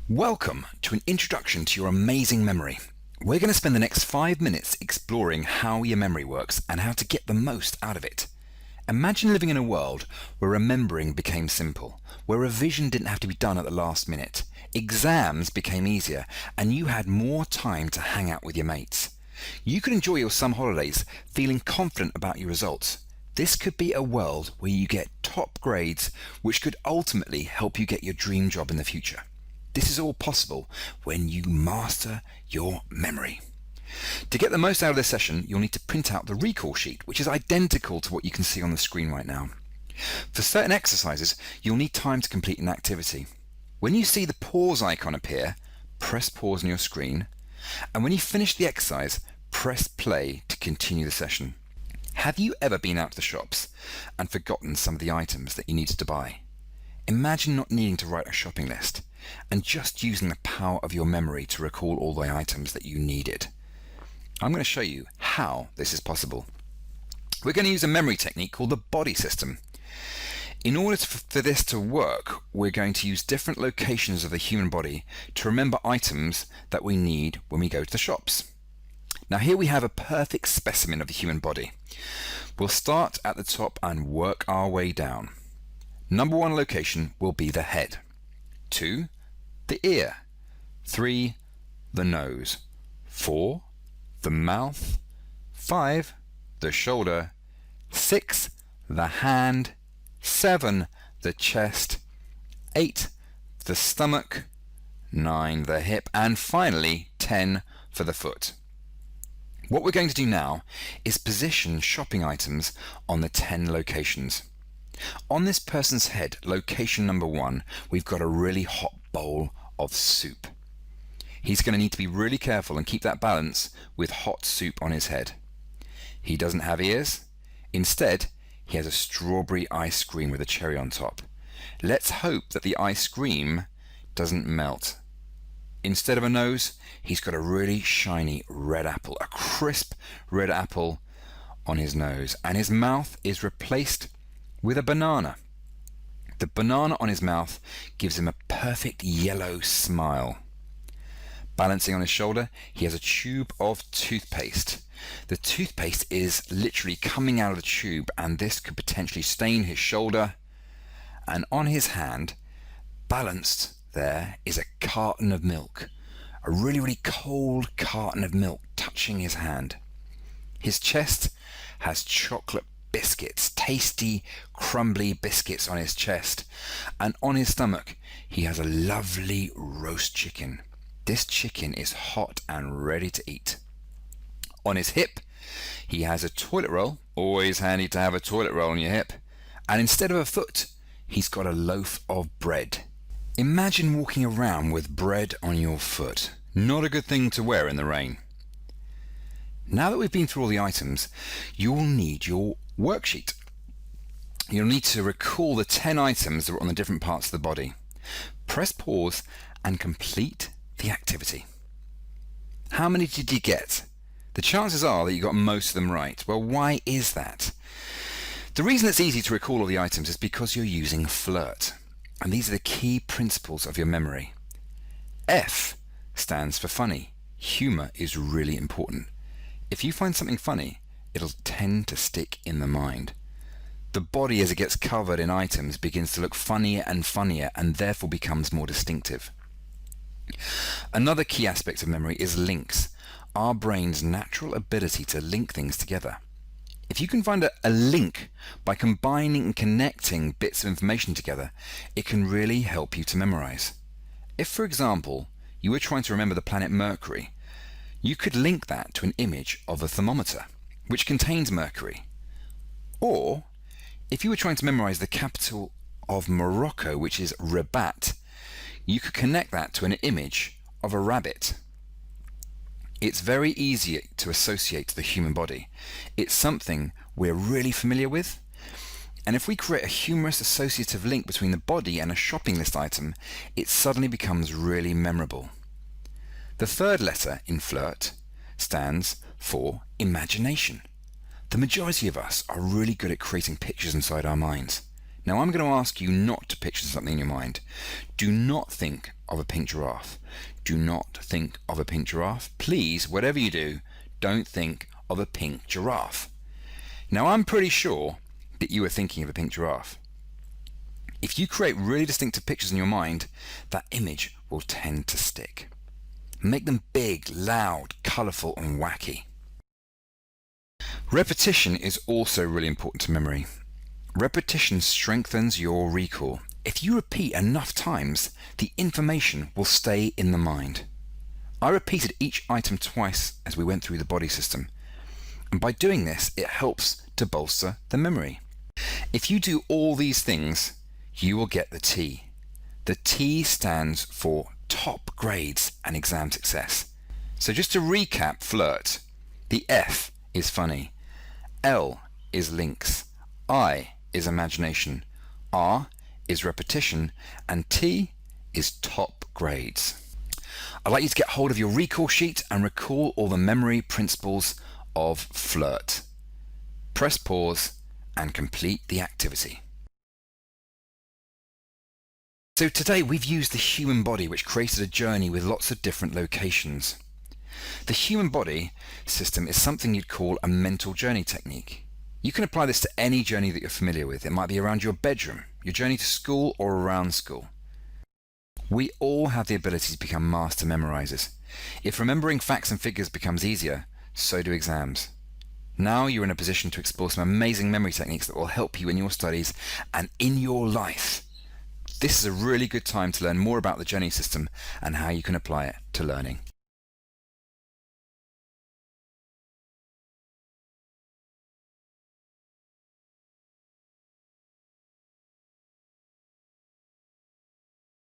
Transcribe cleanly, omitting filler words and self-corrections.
Welcome to an introduction to your amazing memory. We're going to spend the next 5 minutes exploring how your memory works and how to get the most out of it. Imagine living in a world where remembering became simple, where revision didn't have to be done at the last minute, exams became easier, and you had more time to hang out with your mates. You could enjoy your summer holidays feeling confident about your results. This could be a world where you get top grades, which could ultimately help you get your dream job in the future. This is all possible when you master your memory. To get the most out of this session, you'll need to print out the recall sheet, which is identical to what you can see on the screen right now. For certain exercises, you'll need time to complete an activity. When you see the pause icon appear, press pause on your screen, and when you finish the exercise, press play to continue the session. Have you ever been out to the shops and forgotten some of the items that you needed to buy? Imagine not needing to write a shopping list and just using the power of your memory to recall all the items that you needed. I'm going to show you how this is possible. We're going to use a memory technique called the body system. In order for this to work, we're going to use different locations of the human body to remember items that we need when we go to the shops. Now here we have a perfect specimen of the human body. We'll start at the top and work our way down. Number 1 location will be the head. 2, the ear. 3, the nose. 4, the mouth. 5, the shoulder. 6, the hand. 7, the chest. 8, the stomach. 9, the hip. And finally, 10 for the foot. What we're going to do now is position shopping items on the 10 locations. On this person's head, location number 1, we've got a really hot bowl of soup. He's going to need to be really careful and keep that balance with hot soup on his head. He doesn't have ears. Instead, he has a strawberry ice cream with a cherry on top. Let's hope that the ice cream doesn't melt. Instead of a nose, he's got a really shiny red apple, a crisp red apple on his nose, and his mouth is replaced with a banana. The banana on his mouth gives him a perfect yellow smile. Balancing on his shoulder, he has a tube of toothpaste. The toothpaste is literally coming out of the tube, and this could potentially stain his shoulder. And on his hand, balanced there, is a carton of milk. A really, really cold carton of milk touching his hand. His chest has chocolate biscuits, tasty, crumbly biscuits on his chest. And on his stomach, he has a lovely roast chicken. This chicken is hot and ready to eat. On his hip, he has a toilet roll. Always handy to have a toilet roll on your hip. And instead of a foot, he's got a loaf of bread. Imagine walking around with bread on your foot. Not a good thing to wear in the rain. Now that we've been through all the items, you'll need your worksheet. You'll need to recall the 10 items that are on the different parts of the body. Press pause and complete the activity. How many did you get? The chances are that you got most of them right. Well, why is that? The reason it's easy to recall all the items is because you're using FLIRT. And these are the key principles of your memory. F stands for funny. Humor is really important. If you find something funny, it'll tend to stick in the mind. The body, as it gets covered in items, begins to look funnier and funnier and therefore becomes more distinctive. Another key aspect of memory is links, our brain's natural ability to link things together. If you can find a link by combining and connecting bits of information together, it can really help you to memorize. If, for example, you were trying to remember the planet Mercury, you could link that to an image of a thermometer, which contains mercury. Or, if you were trying to memorize the capital of Morocco, which is Rabat, you could connect that to an image of a rabbit. It's very easy to associate the human body. It's something we're really familiar with. And if we create a humorous associative link between the body and a shopping list item, it suddenly becomes really memorable. The third letter in FLIRT stands for imagination. The majority of us are really good at creating pictures inside our minds. Now I'm going to ask you not to picture something in your mind. Do not think of a pink giraffe. Do not think of a pink giraffe. Please, whatever you do, don't think of a pink giraffe. Now I'm pretty sure that you are thinking of a pink giraffe. If you create really distinctive pictures in your mind, that image will tend to stick. Make them big, loud, colourful and wacky. Repetition is also really important to memory. Repetition strengthens your recall. If you repeat enough times, the information will stay in the mind. I repeated each item twice as we went through the body system, and by doing this it helps to bolster the memory. If you do all these things, you will get the T. The T stands for top grades and exam success. So just to recap FLIRT, the F is funny, L is links, I is imagination, R is repetition, and T is top grades. I'd like you to get hold of your recall sheet and recall all the memory principles of FLIRT. Press pause and complete the activity. So today we've used the human body, which created a journey with lots of different locations. The human body system is something you'd call a mental journey technique. You can apply this to any journey that you're familiar with. It might be around your bedroom, your journey to school, or around school. We all have the ability to become master memorizers. If remembering facts and figures becomes easier, so do exams. Now you're in a position to explore some amazing memory techniques that will help you in your studies and in your life. This is a really good time to learn more about the journey system and how you can apply it to learning.